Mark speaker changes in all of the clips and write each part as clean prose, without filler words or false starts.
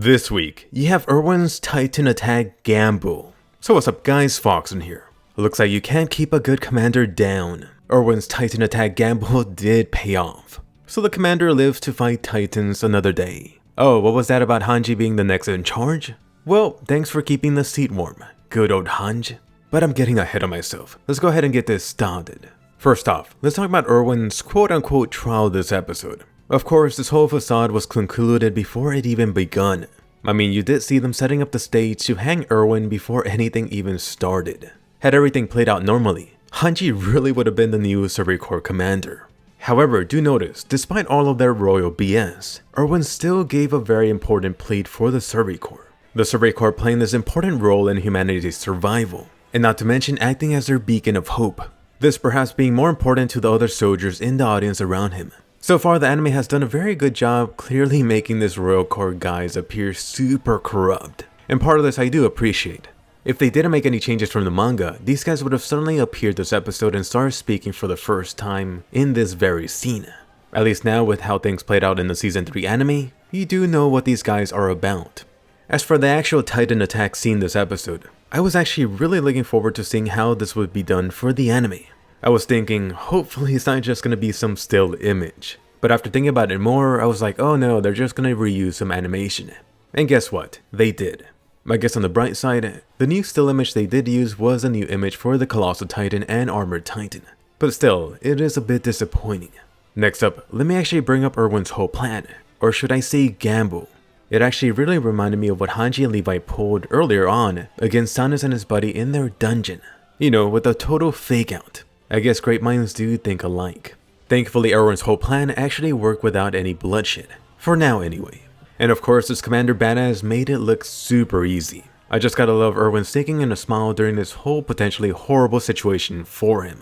Speaker 1: This week, you have ERWIN'S Titan Attack Gamble. So what's up guys, Foxen here. Looks like you can't keep a good commander down. ERWIN'S Titan Attack Gamble did pay off. So the commander lives to fight Titans another day. Oh, what was that about Hanji being the next in charge? Well, thanks for keeping the seat warm, good old Hanji. But I'm getting ahead of myself. Let's go ahead and get this started. First off, let's talk about ERWIN'S quote-unquote trial this episode. Of course, this whole facade was concluded before it even begun. I mean, you did see them setting up the stage to hang Erwin before anything even started. Had everything played out normally, Hanji really would have been the new Survey Corps commander. However, do notice, despite all of their royal BS, Erwin still gave a very important plate for the Survey Corps. The Survey Corps playing this important role in humanity's survival, and not to mention acting as their beacon of hope. This perhaps being more important to the other soldiers in the audience around him. So far, the anime has done a very good job clearly making this Royal Corps guys appear super corrupt. And part of this I do appreciate. If they didn't make any changes from the manga, these guys would have suddenly appeared this episode and started speaking for the first time in this very scene. At least now with how things played out in the season 3 anime, you do know what these guys are about. As for the actual Titan attack scene this episode, I was actually really looking forward to seeing how this would be done for the anime. I was thinking, hopefully it's not just going to be some still image. But after thinking about it more, I was like, oh no, they're just going to reuse some animation. And guess what? They did. I guess on the bright side, the new still image they did use was a new image for the Colossal Titan and Armored Titan. But still, it is a bit disappointing. Next up, let me actually bring up Erwin's whole plan. Or should I say gamble. It actually really reminded me of what Hanji and Levi pulled earlier on against Sanus and his buddy in their dungeon. You know, with a total fake out. I guess great minds do think alike. Thankfully, Erwin's whole plan actually worked without any bloodshed. For now anyway. And of course, this Commander Badass made it look super easy. I just gotta love Erwin sticking in a smile during this whole potentially horrible situation for him.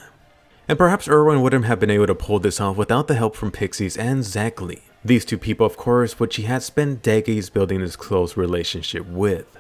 Speaker 1: And perhaps Erwin wouldn't have been able to pull this off without the help from Pixies and Zach Lee. These two people of course, which he had spent decades building this close relationship with.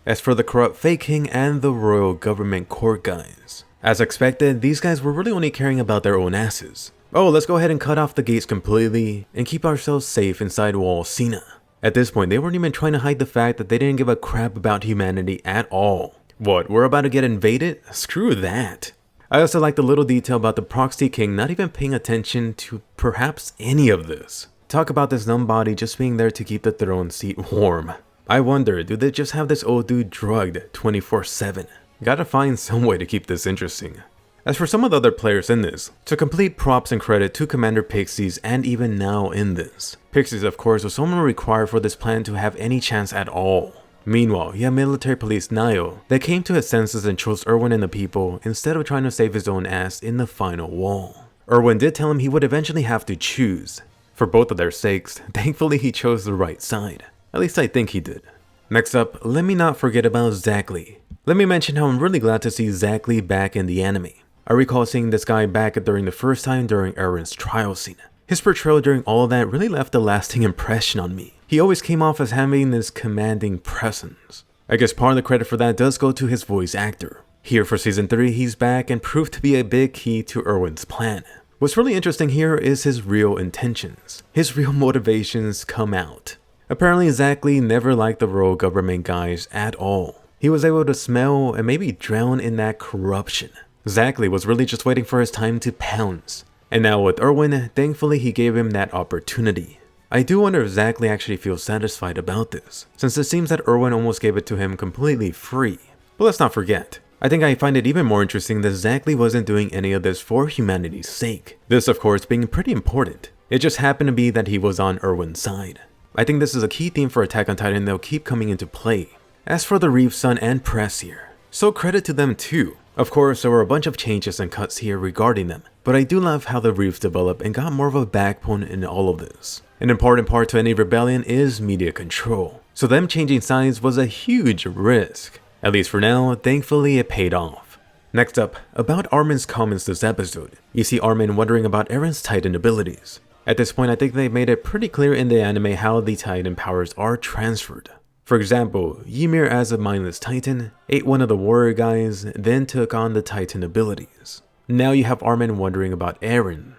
Speaker 1: As for the corrupt fake king and the royal government court guys. As expected, these guys were really only caring about their own asses. Oh, let's go ahead and cut off the gates completely and keep ourselves safe inside Wall Cena. At this point, they weren't even trying to hide the fact that they didn't give a crap about humanity at all. What, we're about to get invaded? Screw that. I also like the little detail about the proxy king not even paying attention to perhaps any of this. Talk about this numb body just being there to keep the throne seat warm. I wonder, do they just have this old dude drugged 24/7? Gotta find some way to keep this interesting. As for some of the other players in this, to complete props and credit to Commander Pixies and even now in this. Pixies of course was someone required for this plan to have any chance at all. Meanwhile, you have military police Nio that came to his senses and chose Erwin and the people instead of trying to save his own ass in the final wall. Erwin did tell him he would eventually have to choose. For both of their sakes, thankfully he chose the right side. At least I think he did. Next up, let me not forget about Zach Lee. Let me mention how I'm really glad to see Zach Lee back in the anime. I recall seeing this guy back during the first time during Eren's trial scene. His portrayal during all of that really left a lasting impression on me. He always came off as having this commanding presence. I guess part of the credit for that does go to his voice actor. Here for season 3, he's back and proved to be a big key to Erwin's plan. What's really interesting here is his real intentions. His real motivations come out. Apparently Zach Lee never liked the royal government guys at all. He was able to smell and maybe drown in that corruption. Zach Lee was really just waiting for his time to pounce. And now with Erwin, thankfully he gave him that opportunity. I do wonder if Zach Lee actually feels satisfied about this, since it seems that Erwin almost gave it to him completely free. But let's not forget, I think I find it even more interesting that Zach Lee wasn't doing any of this for humanity's sake. This of course being pretty important. It just happened to be that he was on Erwin's side. I think this is a key theme for Attack on Titan that will keep coming into play. As for the Reeve Sun and Press here, so credit to them too. Of course, there were a bunch of changes and cuts here regarding them, but I do love how the Reeves developed and got more of a backbone in all of this. An important part to any rebellion is media control, so them changing sides was a huge risk. At least for now, thankfully it paid off. Next up, about Armin's comments this episode. You see Armin wondering about Eren's Titan abilities. At this point, I think they made it pretty clear in the anime how the Titan powers are transferred. For example, Ymir as a mindless Titan, ate one of the warrior guys, then took on the Titan abilities. Now you have Armin wondering about Eren.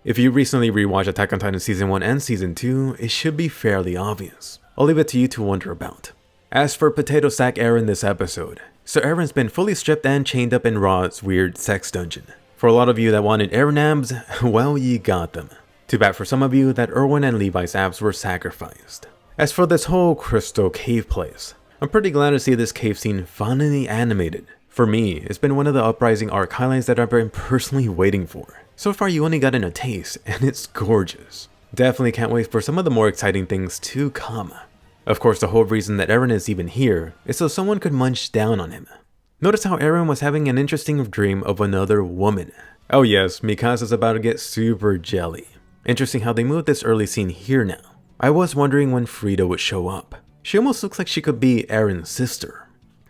Speaker 1: If you recently rewatched Attack on Titan Season 1 and Season 2, it should be fairly obvious. I'll leave it to you to wonder about. As for Potato Sack Eren this episode, so Eren's been fully stripped and chained up in Ra's weird sex dungeon. For a lot of you that wanted Eren abs, well, you got them. Too bad for some of you that Erwin and Levi's abs were sacrificed. As for this whole crystal cave place, I'm pretty glad to see this cave scene finally animated. For me, it's been one of the Uprising arc highlights that I've been personally waiting for. So far you only gotten a taste, and it's gorgeous. Definitely can't wait for some of the more exciting things to come. Of course, the whole reason that Eren is even here is so someone could munch down on him. Notice how Eren was having an interesting dream of another woman. Oh yes, Mikasa's about to get super jelly. Interesting how they moved this early scene here now. I was wondering when Frida would show up. She almost looks like she could be Eren's sister.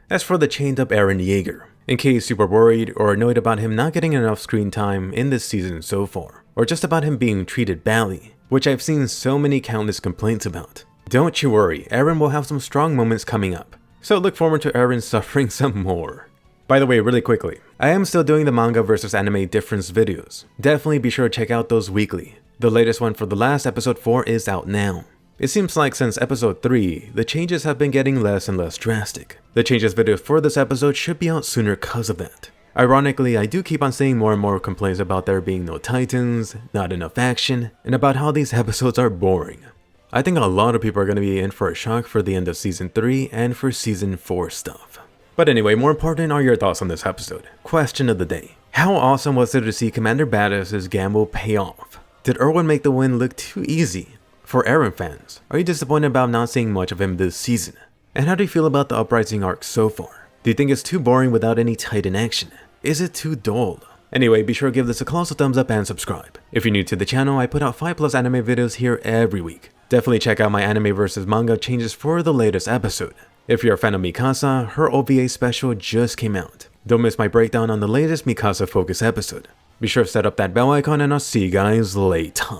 Speaker 1: As for the chained up Eren Yeager, in case you were worried or annoyed about him not getting enough screen time in this season so far, or just about him being treated badly, which I've seen so many countless complaints about. Don't you worry, Eren will have some strong moments coming up, so look forward to Eren suffering some more. By the way, really quickly, I am still doing the manga versus anime difference videos. Definitely be sure to check out those weekly. The latest one for the last episode 4 is out now. It seems like since episode 3, the changes have been getting less and less drastic. The changes video for this episode should be out sooner cause of that. Ironically, I do keep on seeing more and more complaints about there being no Titans, not enough action, and about how these episodes are boring. I think a lot of people are going to be in for a shock for the end of Season 3 and for Season 4 stuff. But anyway, more important are your thoughts on this episode. Question of the day. How awesome was it to see Commander Badass's gamble pay off? Did Erwin make the win look too easy? For Eren fans, are you disappointed about not seeing much of him this season? And how do you feel about the Uprising arc so far? Do you think it's too boring without any Titan action? Is it too dull? Anyway, be sure to give this a colossal thumbs up and subscribe. If you're new to the channel, I put out 5+ anime videos here every week. Definitely check out my anime versus manga changes for the latest episode. If you're a fan of Mikasa, her OVA special just came out. Don't miss my breakdown on the latest Mikasa Focus episode. Be sure to set up that bell icon and I'll see you guys later.